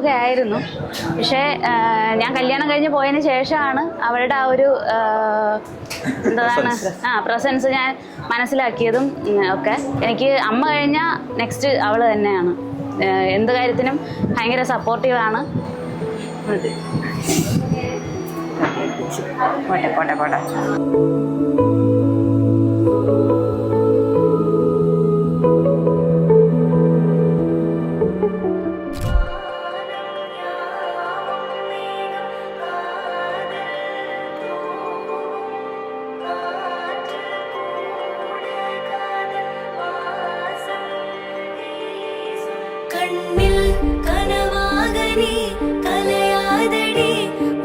ഒക്കെ ആയിരുന്നു. പക്ഷേ ഞാൻ കല്യാണം കഴിഞ്ഞ് പോയതിന് ശേഷമാണ് അവളുടെ ആ ഒരു എന്താണ് പ്രസൻസ് ഞാൻ മനസ്സിലാക്കിയതും ഒക്കെ. എനിക്ക് അമ്മ കഴിഞ്ഞാൽ നെക്സ്റ്റ് അവൾ തന്നെയാണ്. എന്ത് കാര്യത്തിനും ഭയങ്കര സപ്പോർട്ടീവാണ്. പോട്ടെ പോട്ടെ പോട്ടെ. കണ്ണിൽ കനവാകനി കലയാതടി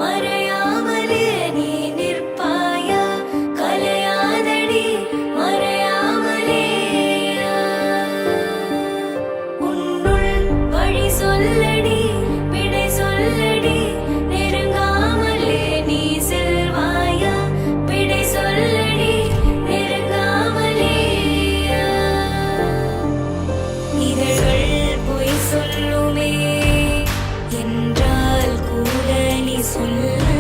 മറയാമലേ നീ നിർപ്പായ കലയാതടി മറയാമലേ ഉന്നുൾ വഴി சொல்லடி விடை சொல்லடி நெருங்காமலே நீ செல்வாய விடை சொல்லடி நெருங்காமலே இதழ்கள் பொய் சொல்லுமே என்றால் கூட நீ சொல்ல